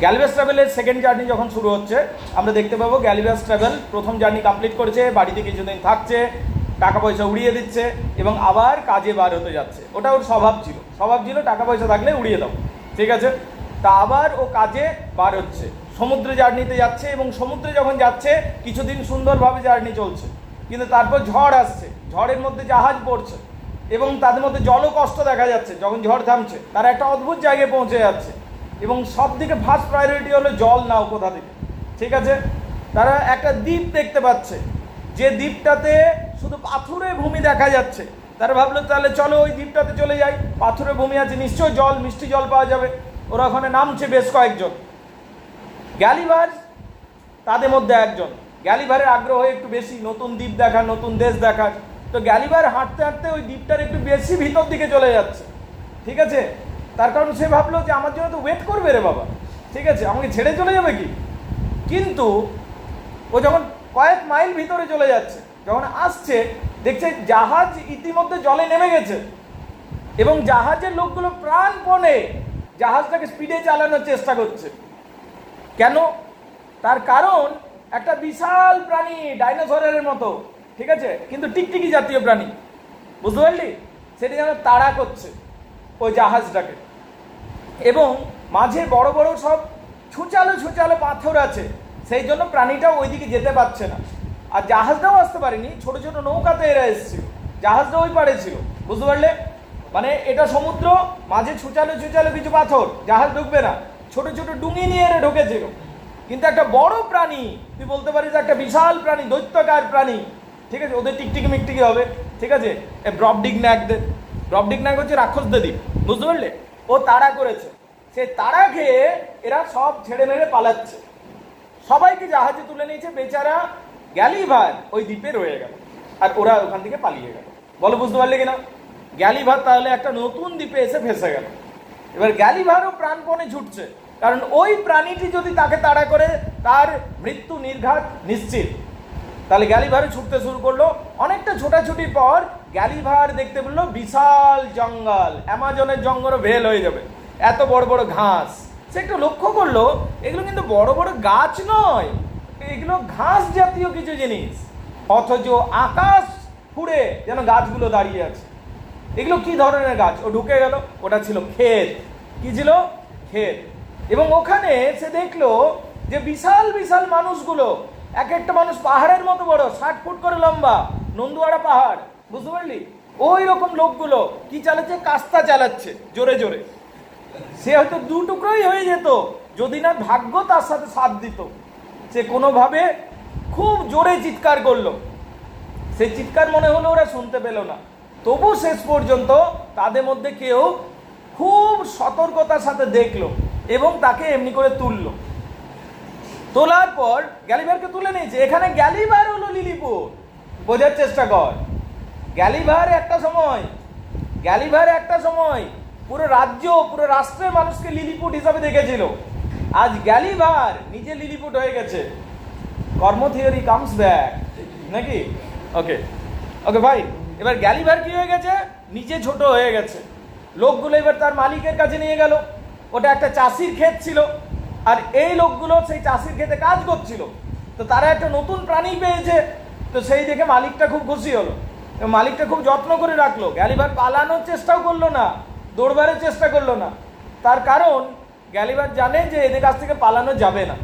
গ্যালিভাস ট্রাভেলের second journey যখন শুরু হচ্ছে আমরা দেখতে পাবো গ্যালিভাস ট্রাভেল প্রথম জার্নি কমপ্লিট করেছে, বাড়িতে কিছুদিন থাকছে, টাকা পয়সা উড়িয়ে দিচ্ছে এবং আবার কাজে বার হতে যাচ্ছে। ওটা ওর স্বভাব ছিল টাকা পয়সা থাকলে উড়িয়ে দাও, ঠিক আছে। তা আবার ও কাজে বার হচ্ছে, সমুদ্রে জার্নিতে যাচ্ছে এবং সমুদ্রে যখন যাচ্ছে কিছুদিন সুন্দরভাবে জার্নি চলছে, কিন্তু তারপর ঝড় আসছে, ঝড়ের মধ্যে জাহাজ পড়ছে এবং তাদের মধ্যে জলও কষ্ট দেখা যাচ্ছে। যখন ঝড় থামছে তারা একটা অদ্ভুত জায়গায় পৌঁছে যাচ্ছে এবং সব দিকে ফার্স্ট প্রায়োরিটি হলো জল নাও কোথা থেকে, ঠিক আছে। তারা একটা দ্বীপ দেখতে পাচ্ছে, যে দ্বীপটাতে শুধু পাথুরে ভূমি দেখা যাচ্ছে। তারা ভাবলো তাহলে চলো ওই দ্বীপটাতে চলে যাই, পাথুরে ভূমি আছে, নিশ্চয়ই জল, মিষ্টি জল পাওয়া যাবে। ওরা ওখানে নামছে বেশ কয়েকজন। গ্যালিভার তাদের মধ্যে একজন। গ্যালিভারের আগ্রহ একটু বেশি, নতুন দ্বীপ দেখার, নতুন দেশ দেখার। তো গ্যালিভার হাঁটতে হাঁটতে ওই দ্বীপটার একটু বেশি ভিতর দিকে চলে যাচ্ছে, ঠিক আছে। তার কারণ সে ভাবলো যে আমার জন্য তো ওয়েট করবে রে বাবা, ঠিক আছে, আমাকে ছেড়ে চলে যাবে কি। কিন্তু ও যখন কয়েক মাইল ভিতরে চলে যাচ্ছে, যখন আসছে দেখছে জাহাজ ইতিমধ্যে জলে নেমে গেছে এবং জাহাজের লোকগুলো প্রাণপণে জাহাজটাকে স্পিডে চালানোর চেষ্টা করছে। কেন? তার কারণ একটা বিশাল প্রাণী, ডাইনোসরের মতো, ঠিক আছে, কিন্তু টিকটিকি জাতীয় প্রাণী, বুঝতে পারলি, সেটা যেন তাড়া করছে ওই জাহাজটাকে। এবং মাঝে বড় বড় সব ছুচালো পাথর আছে, সেই জন্য প্রাণীটাও ওইদিকে যেতে পারছে না। আর জাহাজটাও আসতে পারেনি, ছোট ছোট নৌকাতে এরা এসেছিল, জাহাজটা ওই পাড়ে ছিল, বুঝতে পারলে। মানে এটা সমুদ্র, মাঝে ছুচালো কিছু পাথর, জাহাজ ঢুকবে না, ছোট ছোট ডুঙি নিয়ে এরা ঢুকেছিল। কিন্তু একটা বড় প্রাণী, তুই বলতে পারিস একটা বিশাল প্রাণী, দৈত্যকার প্রাণী, ঠিক আছে, ওদের টিকটিকি মিকটিকি হবে, ঠিক আছে। ব্রবডিগন্যাক হচ্ছে রাক্ষসদের দ্বীপ, বুঝতে পারলে। ও তাড়া করেছে, সে তাড়া খেয়ে এরা সব ছেড়ে মেরে পালাচ্ছে, সবাইকে জাহাজে তুলে নিয়েছে। বেচারা গ্যালিভার ওই দ্বীপে রয়ে গেল আর ওরা ওখান থেকে পালিয়ে গেল। বলো বুঝতে পারলে কিনা? গ্যালিভার তাহলে একটা নতুন দ্বীপে এসে ফেসে গেল। এবার গ্যালিভারও প্রাণপণে ছুটছে, কারণ ওই প্রাণীটি যদি তাকে তাড়া করে তার মৃত্যু নির্ঘাত নিশ্চিত। তাহলে গ্যালিভারও ছুটতে শুরু করলো। অনেকটা ছোটাছুটির পর গ্যালিভার দেখতে পেলো বিশাল জঙ্গল, অ্যামাজনের জঙ্গলও ভেল হয়ে যাবে, এত বড় বড় ঘাস। সে একটু লক্ষ্য করলো এগুলো কিন্তু বড় বড় গাছ নয়, এগুলো ঘাস জাতীয় কিছু জিনিস, অথচ আকাশ ফুঁড়ে যেন গাছগুলো দাঁড়িয়ে আছে। এগুলো কি ধরনের গাছ? ও ঢুকে গেল, ওটা ছিল ক্ষেত। কি ছিল? ক্ষেত। এবং ওখানে সে দেখলো যে বিশাল বিশাল মানুষগুলো, এক একটা মানুষ পাহাড়ের মতো বড়, 60 ফুট করে লম্বা, নন্দুয়ারা পাহাড়, বুঝতে পারলি। ওই রকম লোকগুলো কি চালাচ্ছে? কাস্তা চালাচ্ছে জোরে জোরে। সে হয়তো দু টুকরোই হয়ে যেত যদি না ভাগ্য তার সাথে সাথ দিত। সে কোনোভাবে খুব জোরে চিৎকার করলো, সে চিৎকার মনে হলো ওরা শুনতে পেল না। তবু শেষ পর্যন্ত তাদের মধ্যে কেউ খুব সতর্কতার সাথে দেখলো এবং তাকে এমনি করে তুললো। তোলার পর গ্যালিভারকে তুলে নিয়েছে। এখানে গ্যালিভার হলো লিলিপুট, বোঝার চেষ্টা কর। গ্যালিভার একটা সময় পুরো রাজ্য, পুরো রাষ্ট্রের মানুষকে লিলিপুট হিসাবে দেখেছিল। আজ গ্যালিভার নিজে লিলিপুট হয়ে গেছে। কর্ম থিওরি কামস ব্যাক, নাকি? ওকে ভাই, এবার গ্যালিভার কি হয়ে গেছে? নিজে ছোট হয়ে গেছে। লোকগুলো এবার তার মালিকের কাছে নিয়ে গেল। ওটা একটা চাষির ক্ষেত ছিল আর এই লোকগুলো সেই চাষির ক্ষেতে কাজ করছিল। তো তারা একটা নতুন প্রাণী পেয়েছে, তো সেই দেখে মালিকটা খুব খুশি হলো এবং মালিকটা খুব যত্ন করে রাখলো। গ্যালিভার পালানোর চেষ্টাও করলো না, দৌড়বারের চেষ্টা করলো না। তার কারণ গ্যালিভার জানে যে এদের কাছ থেকে পালানো যাবে না।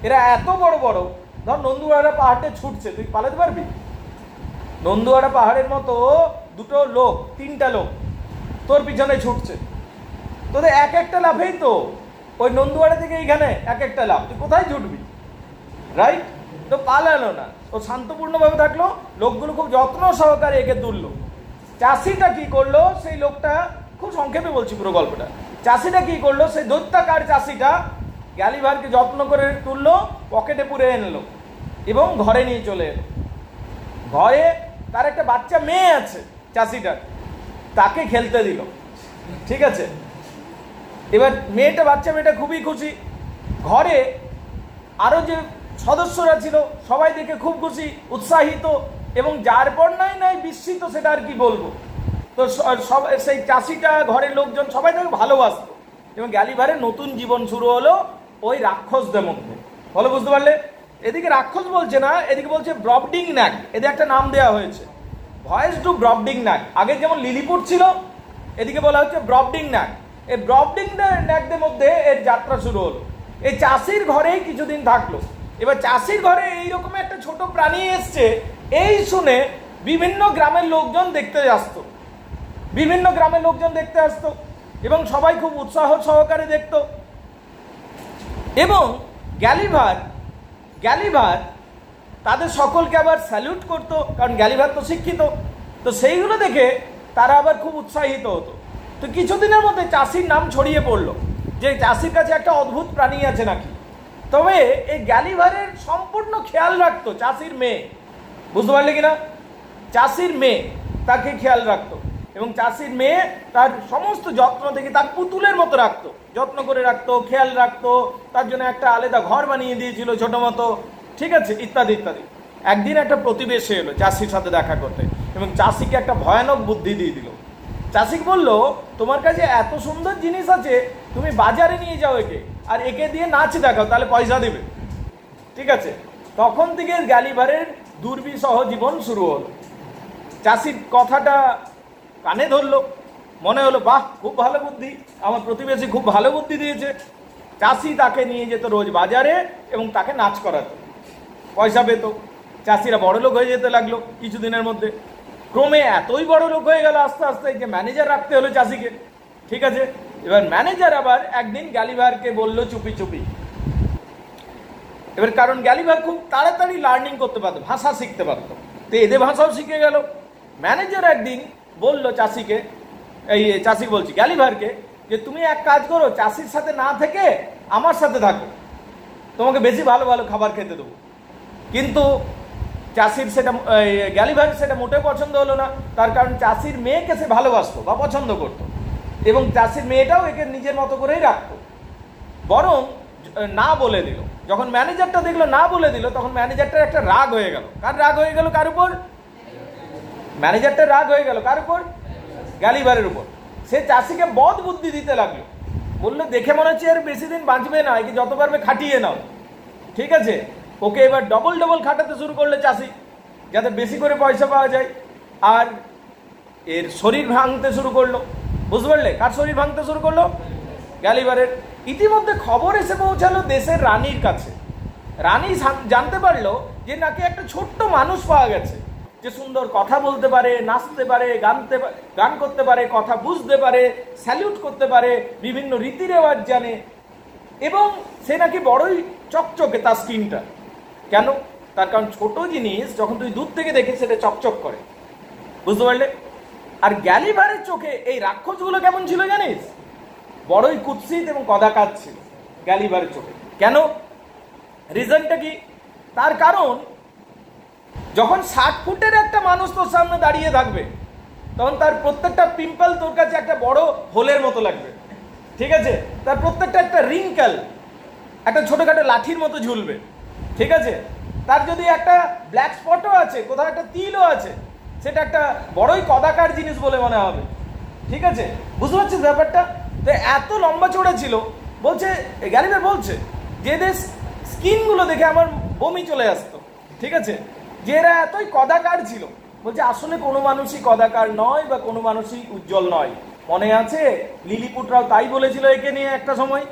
এরা এত বড় বড়, ধর নন্দুয়ারা পাহাড়ে ছুটছে, তুই পালাতে পারবি? নন্দুয়ারা পাহাড়ের মতো দুটো লোক, তিনটা লোক তোর পিছনে ছুটছে, তোদের এক একটা লাফেই তো ওই নন্দুয়ারা থেকে এইখানে এক একটা লাফ, তুই কোথায় ছুটবি? রাইট? তো পালালো না, ও শান্তপূর্ণভাবে থাকলো। লোকগুলো খুব যত্ন সহকারে একে তুললো। চাষিটা কি করলো? সেই লোকটা, খুব সংক্ষেপে বলছি পুরো গল্পটা, চাষিটা কি করলো? সেই দৈত্যাকার চাষিটা গ্যালিভারকে যত্ন করে তুললো, পকেটে পুরে এনলো এবং ঘরে নিয়ে চলে এলো। ঘরে তার একটা বাচ্চা মেয়ে আছে চাষিটার, তাকে খেলতে দিল, ঠিক আছে। এবার বাচ্চা মেয়েটা খুবই খুশি। ঘরে আরো যে সদস্যরা ছিল সবাই দেখে খুব খুশি, উৎসাহিত এবং যার পর নাই বিস্মিত, সেটা আর কি বলবো। তো সেই চাষিটা, ঘরের লোকজন সবাই তাকে ভালোবাসতো এবং গ্যালিভারের নতুন জীবন শুরু হলো ওই রাক্ষসদের মধ্যে। বলো, বুঝতে পারলে? এদিকে রাক্ষস বলছে না, এদিকে বলছে ব্রবডিং ন্যাক, এদের একটা নাম দেওয়া হয়েছে, ভয়েস টু ব্রবডিং ন্যাক। আগে যেমন লিলিপুট ছিল, এদিকে বলা হচ্ছে ব্রবডিং ন্যাক। এই ব্রবডিং ন্যাকদের মধ্যে এর যাত্রা শুরু হলো। এই চাষির ঘরেই কিছুদিন থাকলো। এবার চাষির ঘরে এইরকম একটা ছোট প্রাণী এসছে, এই শুনে বিভিন্ন গ্রামের লোকজন দেখতে আসতো, বিভিন্ন গ্রামের লোকজন দেখতে আসতো এবং সবাই খুব উৎসাহ সহকারে দেখত। এবং গ্যালিভার তাদের সকলকে আবার স্যালুট করতো, কারণ গ্যালিভার তো শিক্ষিত, তো সেইগুলো দেখে তারা আবার খুব উৎসাহিত হতো। তো কিছুদিনের মধ্যে চাষির নাম ছড়িয়ে পড়লো যে চাষির কাছে একটা অদ্ভুত প্রাণী আছে নাকি। তবে এই গ্যালিভারের সম্পূর্ণ খেয়াল রাখতো চাষির মেয়ে, বুঝতে পারলে কিনা? চাষির মেয়ে তাকে খেয়াল রাখতো এবং চাষির মেয়ে তার সমস্ত যত্ন থেকে তার পুতুলের মতো রাখতো, যত্ন করে রাখতো, খেয়াল রাখতো, তার জন্য একটা আলাদা ঘর বানিয়ে দিয়েছিল ছোট মতো, ঠিক আছে, ইত্যাদি ইত্যাদি। একদিন একটা প্রতিবেশী এলো চাষির সাথে দেখা করতে এবং চাষিকে একটা ভয়ানক বুদ্ধি দিয়ে দিল। চাষিকে বলল, তোমার কাছে এত সুন্দর জিনিস আছে, তুমি বাজারে নিয়ে যাও একে, আর একে দিয়ে নাচ দেখাও, তাহলে পয়সা দেবে। ঠিক আছে, তখন থেকে গ্যালিভারের দুর্বিষহ জীবন শুরু হলো। চাষির কথাটা কানে ধরলো, মনে হলো বাহ, খুব ভালো বুদ্ধি, আমার প্রতিবেশী খুব ভালো বুদ্ধি দিয়েছে। চাষি তাকে নিয়ে যেত রোজ বাজারে এবং তাকে নাচ করাতো, পয়সা পেত। চাষিরা বড় লোক হয়ে যেতে লাগলো কিছুদিনের মধ্যে। ক্রমে এতই বড় লোক হয়ে গেল আস্তে আস্তে যে ম্যানেজার রাখতে হলো চাষিকে। ঠিক আছে, এবার ম্যানেজার আবার একদিন গ্যালিভারকে বলল চুপি চুপি, এবার কারণ গ্যালিভার খুব তাড়াতাড়ি লার্নিং করতে পারতো, ভাষা শিখতে পারতো, তো এদের ভাষাও শিখে গেল। ম্যানেজার একদিন বলল চাষিকে, এই চাষি বলছি গ্যালিভারকে, যে তুমি এক কাজ করো, চাষির সাথে না থেকে আমার সাথে থাকো, তোমাকে বেশি ভালো ভালো খাবার খেতে দেবো। কিন্তু চাষির সেটা, গ্যালিভার সেটা মোটেও পছন্দ হলো না, তার কারণ চাষির মেয়েকে সে ভালোবাসতো বা পছন্দ করতো এবং চাষির মেয়েটাও একে নিজের মতো করেই রাখতো। বরং না বলে দিল। যখন ম্যানেজারটা দেখলো না বলে দিল, তখন ম্যানেজারটার একটা রাগ হয়ে গেল। কার রাগ হয়ে গেল? কার উপর? ম্যানেজারটার রাগ হয়ে গেল কার উপর? গ্যালিভারের উপর। সে চাষিকে বদ বুদ্ধি দিতে লাগলো, বললো দেখে মনে হচ্ছে আর বেশি দিন বাঁচবে না, একে যত পারবে খাটিয়ে নাও। ঠিক আছে, ওকে এবার ডবল ডবল খাটাতে শুরু করলে চাষি, যাতে বেশি করে পয়সা পাওয়া যায়। আর এর শরীর ভাঙতে শুরু করলো, বুঝতে পারলে? কার শরীর ভাঙতে শুরু করলো? গ্যালিভারের। ইতিমধ্যে খবর এসে পৌঁছালো দেশের রানীর কাছে। রানী জানতে পারলো যে নাকি একটা ছোট্ট মানুষ পাওয়া গেছে, যে সুন্দর কথা বলতে পারে, নাচতে পারে, গান করতে পারে, কথা বুঝতে পারে, স্যালিউট করতে পারে, বিভিন্ন রীতি রেওয়াজ জানে এবং সে নাকি বড়ই চকচকে তার স্কিনটা। কেন? তার কারণ ছোট জিনিস যখন তুই দূর থেকে দেখে সেটা চকচক করে, বুঝতে পারলে? আর গ্যালিভারের চোখে এই রাক্ষসগুলো কেমন ছিল জানিস? বড়ই কুৎসিত এবং কদাকার ছিল গ্যালিভারের চোখে। কেন? রিজনটা কি? তার কারণ যখন 60 ফুটের একটা মানুষ তোর সামনে দাঁড়িয়ে থাকবে, তখন তার প্রত্যেকটা পিম্পল তোর কাছে একটা বড় হোলের মতো লাগবে। ঠিক আছে, তার প্রত্যেকটা একটা রিঙ্কেল একটা ছোটখাটো লাঠির মতো ঝুলবে। ঠিক আছে, তার যদি একটা ব্ল্যাক স্পটও আছে, কোথাও একটা তিলও আছে, সেটা একটা বড়ই কদাকার জিনিস বলে মনে হবে। ঠিক আছে, বুঝতে পারছিস ব্যাপারটা? তো এত লম্বা চড়া ছিল, বলছে গ্যালিভার বলছে যে এদের স্কিনগুলো দেখে আমার বমি চলে আসতো। ঠিক আছে, যে এরা এতই কদাকার ছিল। বলছে আসলে কোনো মানুষই কদাকার নয় বা কোনো মানুষই উজ্জ্বল নয়। মনে আছে লিলিপুটরাও তাই বলেছিল একে নিয়ে একটা সময়।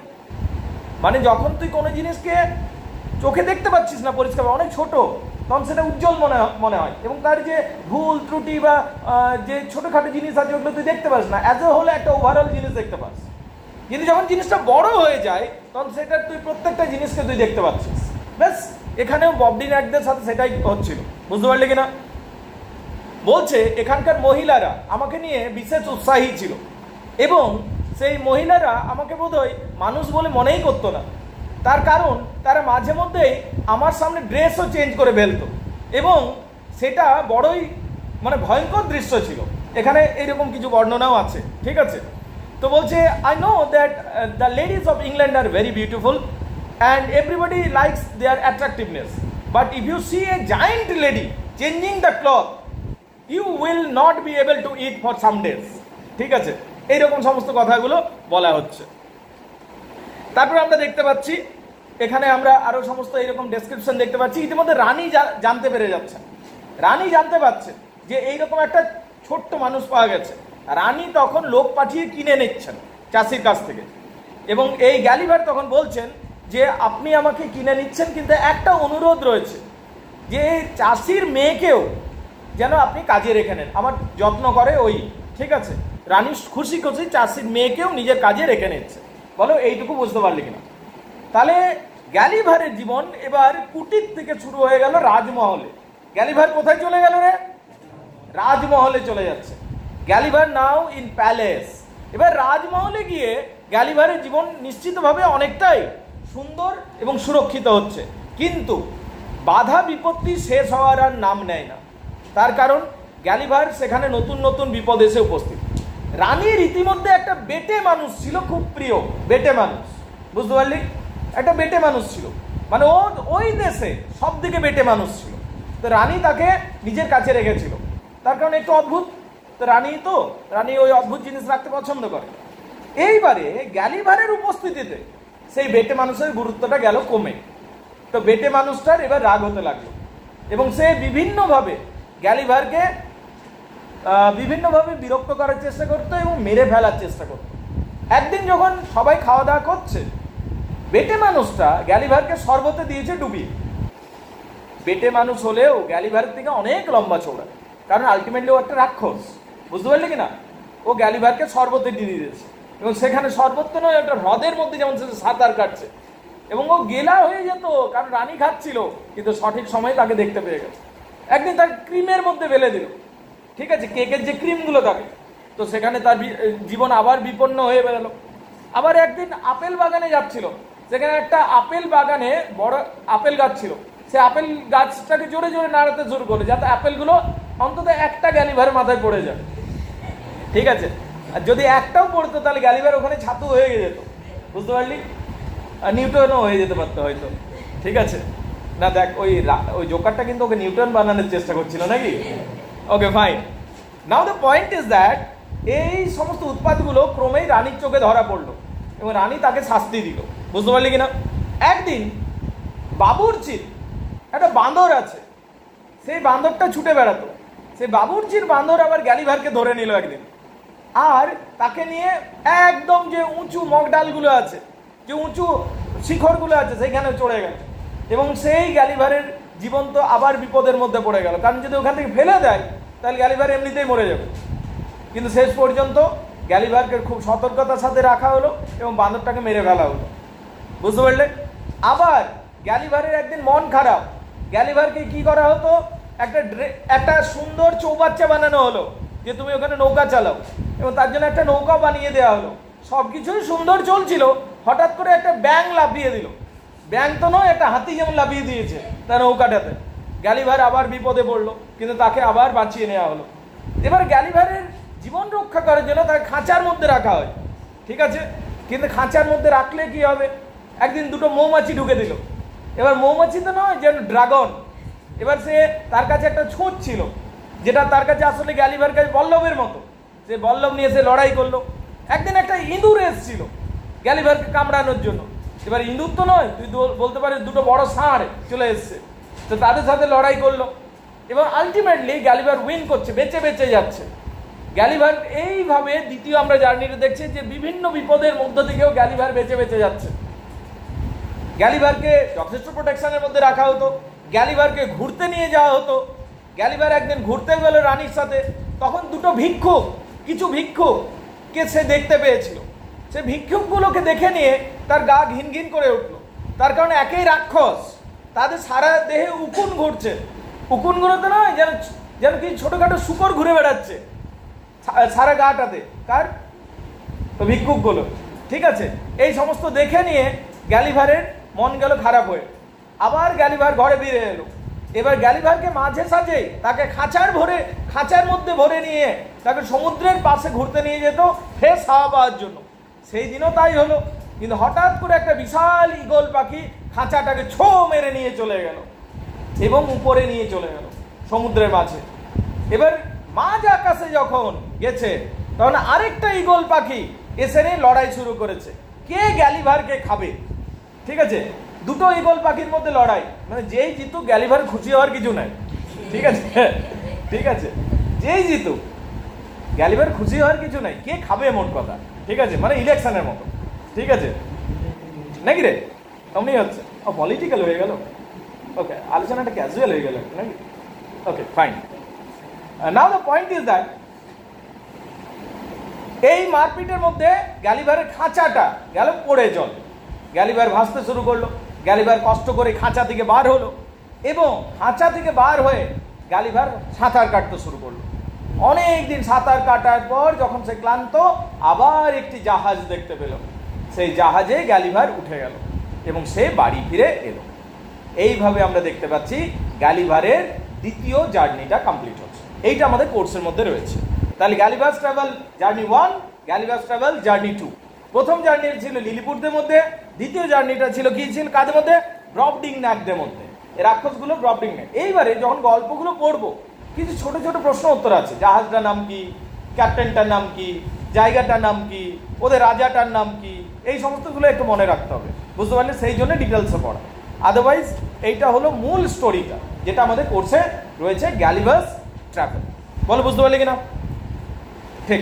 মানে যখন তুই কোনো জিনিসকে চোখে দেখতে পাচ্ছিস না পরিষ্কার, অনেক ছোট, তখন সেটা উজ্জ্বল মনে হয় এবং তার যে ভুল ত্রুটি বা যে ছোটোখাটো জিনিস আছে ওগুলো তুই দেখতে পাস না, অ্যাজ এ হোল একটা ওভারঅল জিনিস দেখতে পাস। কিন্তু যখন জিনিসটা বড় হয়ে যায় তখন সেটা তুই প্রত্যেকটা জিনিসকে তুই দেখতে পাচ্ছিস। ব্যাস, এখানেও ববডি ন্যাকদের সাথে সেটাই হচ্ছিল, বুঝতে পারলে কিনা? বলছে এখানকার মহিলারা আমাকে নিয়ে বিশেষ উৎসাহী ছিল এবং সেই মহিলারা আমাকে বোধহয় মানুষ বলে মনেই করতো না। তার কারণ তারা মাঝে মধ্যেই আমার সামনে ড্রেসও চেঞ্জ করে ফেলতো এবং সেটা বড়ই মানে ভয়ঙ্কর দৃশ্য ছিল। এখানে এইরকম কিছু বর্ণনাও আছে। ঠিক আছে, তো বলছে I know that the ladies of England are very beautiful and everybody likes their attractiveness, but if you see a giant lady changing the cloth you will not be able to eat for some days. ঠিক আছে, এইরকম সমস্ত কথাগুলো বলা হচ্ছে। তারপরে আমরা দেখতে পাচ্ছি এখানে আমরা আরো সমস্ত এইরকম ডেসক্রিপশন দেখতে পাচ্ছি। ইতিমধ্যে রানী জানতে পেরে যাচ্ছেন, রানী জানতে পারছেন যে এইরকম একটা ছোট্ট মানুষ পাওয়া গেছে। রানী তখন লোক পাঠিয়ে কিনে নিচ্ছেন চাষির কাছ থেকে, এবং এই গ্যালিভার তখন বলছেন যে আপনি আমাকে কিনে নিচ্ছেন, কিন্তু একটা অনুরোধ রয়েছে যে চাষির মেয়েকেও যেন আপনি কাজে রেখে নেন, আমার যত্ন করে ওই, ঠিক আছে। রানী খুশি খুশি চাষির মেয়েকেও নিজের কাজে রেখে নিচ্ছে। বলো এইটুকু বুঝতে পারলি কিনা? তাহলে গ্যালিভারের জীবন এবার কুটির থেকে শুরু হয়ে গেল রাজমহলে। গ্যালিভার কোথায় চলে গেল রে? রাজমহলে চলে যাচ্ছে। Gulliver now in palace. এবার রাজমহলে গিয়ে গ্যালিভারের জীবন নিশ্চিতভাবে অনেকটাই সুন্দর এবং সুরক্ষিত হচ্ছে, কিন্তু বাধা বিপত্তি শেষ হওয়ার আর নাম নেয় না। তার কারণ গ্যালিভার সেখানে নতুন নতুন বিপদ এসে উপস্থিত। রানীর ইতিমধ্যে একটা বেটে মানুষ ছিল, খুব প্রিয় বেটে মানুষ, বুঝতে পারলি? একটা বেটে মানুষ ছিল, মানে ও ওই দেশে সব দিকে বেটে মানুষ ছিল। তো রানী তাকে নিজের কাছে রেখেছিল, তার কারণ একটু অদ্ভুত। তো রানী ওই অদ্ভুত জিনিস রাখতে পছন্দ করে। এইবারে গ্যালিভারের উপস্থিতিতে সেই বেটে মানুষের গুরুত্বটা গেল কমে। তো বেটে মানুষটার এবার রাগ হতে লাগলো, এবং সে বিভিন্নভাবে গ্যালিভারকে বিভিন্নভাবে বিরক্ত করার চেষ্টা করতো এবং মেরে ফেলার চেষ্টা করতো। একদিন যখন সবাই খাওয়া দাওয়া করছে, বেটে মানুষটা গ্যালিভারকে শরবতে দিয়েছে ডুবিয়ে। বেটে মানুষ হলেও গ্যালিভারের থেকে অনেক লম্বা চৌড়া, কারণ আলটিমেটলি ও একটা রাক্ষস, বুঝতে পারলি কিনা? ও গ্যালিভারকে শরবতে দিয়ে দিয়েছে, এবং সেখানে শরবত তো নয়, একটা হ্রদের মধ্যে যেমন সে সাঁতার কাটছে, এবং ও গেলা হয়ে যেত কারণ রানী খাচ্ছিল, কিন্তু সঠিক সময়ে তাকে দেখতে পেয়ে গেছে। একদিন তার ক্রিমের মধ্যে ফেলে দিল, ঠিক আছে, কেকের যে ক্রিমগুলো থাকে, তো সেখানে তার জীবন আবার বিপন্ন হয়ে বেরোলো। আবার একদিন আপেল বাগানে যাচ্ছিল, সেখানে একটা আপেল বাগানে বড় আপেল গাছ ছিল, সে আপেল গাছটাকে জোরে জোরে নাড়াতে শুরু করলো যাতে আপেলগুলো অন্তত একটা গ্যালিভারের মাথায় পড়ে যায়, ঠিক আছে। আর যদি একটাও পড়তো তাহলে গ্যালিভার ওখানে ছাতু হয়ে যেত, বুঝতে পারলি? আর নিউটনও হয়ে যেতে পারতো হয়তো, ঠিক আছে না। দেখ ওই জোকারটা কিন্তু ওকে নিউটন বানানোর চেষ্টা করছিল নাকি? Okay fine. Now the point is that এই সমস্ত উৎপাতগুলো ক্রমেই রানীর চোখে ধরা পড়লো, এবং রানী তাকে শাস্তি দিল, বুঝতে পারলি কিনা? একদিন বাবুর্চির একটা বাঁদর আছে, সেই বাঁদরটা ছুটে বেড়াতো। সেই বাবুর্চির বাঁদর আবার গ্যালিভারকে ধরে নিল একদিন, আর তাকে নিয়ে একদম যে উঁচু মগডালগুলো আছে, যে উঁচু শিখরগুলো আছে, সেইখানে চড়ে গেল, এবং সেই গ্যালিভারের জীবন তো আবার বিপদের মধ্যে পড়ে গেল, কারণ যদি ওখান থেকে ফেলে দেয় তাহলে গ্যালিভার এমনিতেই মরে যাবে। কিন্তু শেষ পর্যন্ত গ্যালিভারকে খুব সতর্কতার সাথে রাখা হলো এবং বাঁদরটাকে মেরে ফেলা হলো, বুঝতে পারলে? আবার গ্যালিভারের একদিন মন খারাপ, গ্যালিভারকে কি করা হতো, একটা সুন্দর চৌবাচ্চা বানানো হলো যে তুমি ওখানে নৌকা চালাও, এবং তার জন্য একটা নৌকা বানিয়ে দেওয়া হলো। সবকিছুই সুন্দর চলছিল, হঠাৎ করে একটা ব্যাঙ লাফিয়ে দিল। ব্যাঙ তো নয়, একটা হাতি যেমন লাফিয়ে দিয়েছে তার নৌকাটাতে। গ্যালিভার আবার বিপদে পড়লো, কিন্তু তাকে আবার বাঁচিয়ে নেওয়া হলো। এবার গ্যালিভারের জীবন রক্ষা করার জন্য তাকে খাঁচার মধ্যে রাখা হয়, ঠিক আছে, কিন্তু খাঁচার মধ্যে রাখলে কি হবে? একদিন দুটো মৌমাছি ঢুকে দিল। এবার মৌমাছি তো নয়, যেন ড্রাগন। এবার তার কাছে একটা ছুঁচ ছিল, যেটা তার কাছে আসলে গ্যালিভার কাছে বল্লভের মতো, সে বল্লভ নিয়ে সে লড়াই করলো। একদিন একটা ইঁদুর এসেছিল গ্যালিভারকে কামড়ানোর জন্য। এবার ইঁদুর তো নয়, তুই বলতে পারিস দুটো বড় ষাঁড় চলে এসছে, তো তাদের সাথে লড়াই করলো, এবং আলটিমেটলি গ্যালিভার উইন করছে, বেঁচে বেঁচে যাচ্ছে। গ্যালিভার এইভাবে দ্বিতীয় আমরা জার্নিতে দেখছি যে বিভিন্ন বিপদের মধ্য থেকেও গ্যালিভার বেঁচে বেঁচে যাচ্ছে। গ্যালিভারকে যথেষ্ট প্রোটেকশনের মধ্যে রাখা হতো, গ্যালিভারকে ঘুরতে নিয়ে যাওয়া হতো। গ্যালিভার একদিন ঘুরতে গেল রানীর সাথে, তখন দুটো কিছু ভিক্ষুককে সে দেখতে পেয়েছিল। সে ভিক্ষুকগুলোকে দেখে নিয়ে তার গা ঘিন ঘিন করে উঠলো, তার কারণ একই রাক্ষস, তাদের সারা দেহে উকুন ঘুরছে। উকুনগুলো তো নয়, যেন কি ছোটখাটো শুকর ঘুরে বেড়াচ্ছে সারা গাটাতে, কার? তো ভিক্ষুকগুলো, ঠিক আছে। এই সমস্ত দেখে নিয়ে গ্যালিভারের মন গেল খারাপ হয়ে। আবার গ্যালিভার ঘরে ফিরে এলো। এবার গ্যালিভারকে মাঝে সাজে তাকে খাঁচার মধ্যে ভরে নিয়ে তাকে সমুদ্রের পাশে ঘুরতে নিয়ে যেত ফ্রেশ হাওয়া পাওয়ার জন্য। সেই দিনও তাই হলো, কিন্তু হঠাৎ করে একটা বিশাল ঈগল পাখি খাঁচাটাকে ছো মেরে নিয়ে চলে গেল এবং উপরে নিয়ে চলে গেল সমুদ্রের মাঝে। এবার মাঝ আকাশে যখন গেছে, তখন আরেকটা ঈগল পাখি এসে নিয়ে লড়াই শুরু করেছে। কে গ্যালিভারকে খাবে, ঠিক আছে? দুটো ঈগল পাখির মধ্যে লড়াই, মানে যেই জিতুক গ্যালিভার খুশি হওয়ার কিছু নাই, ঠিক আছে? ঠিক আছে, যেই জিতুক গ্যালিভার খুশি হওয়ার কিছু নাই, কে খাবে মোট কথা, ঠিক আছে? মানে ইলেকশনের মতো, ঠিক আছে নাকি রে? অমনি হচ্ছে, ও পলিটিক্যাল হয়ে গেল, ওকে, আলোচনাটা ক্যাজুয়াল হয়ে গেল নাকি? Okay, fine. Now the point is that এই মারপিটের মধ্যে গ্যালিভারের খাঁচাটা গেল পড়ে জল, গ্যালিভার ভাসতে শুরু করলো, গ্যালিভার কষ্ট করে খাঁচা থেকে বার হলো, এবং খাঁচা থেকে বার হয়ে গ্যালিভার সাঁতার কাটতে শুরু করলো। অনেক দিন সাঁতার কাটার পর যখন সে ক্লান্ত, আবার একটি জাহাজ দেখতে পেল, সেই জাহাজে গ্যালিভার উঠে গেল এবং সে বাড়ি ফিরে এলো। এইভাবে আমরা দেখতে পাচ্ছি গ্যালিভারের দ্বিতীয় জার্নিটা কমপ্লিট হচ্ছে। এইটা আমাদের কোর্সের মধ্যে রয়েছে। তাহলে Gulliver's travel journey 1, Gulliver's travel journey 2। প্রথম জার্নি ছিল লিলিপুটদের মধ্যে, দ্বিতীয় জার্নিটা ছিল কি ছিল কাদের মধ্যে? ব্রবডিংন্যাকদের মধ্যে। এই রাক্ষসগুলো ব্রবডিংন্যাক। এইবারে যখন গল্পগুলো পড়বো, কিছু ছোট ছোট প্রশ্ন উত্তর আছে। জাহাজটার নাম কি, ক্যাপ্টেনটার নাম কি, জায়গাটার নাম কি, ওদের রাজাটার নাম কি, এই সমস্তগুলো একটু মনে রাখতে হবে, বুঝতে পারলে? সেই জন্য ডিটেলসে পড়া। আদারওয়াইজ এইটা হলো মূল স্টোরিটা, যেটা আমাদের কোর্সে রয়েছে, গ্যালিভার্স ট্রাভেল। বলো বুঝতে পারলে কিনা? ঠিক।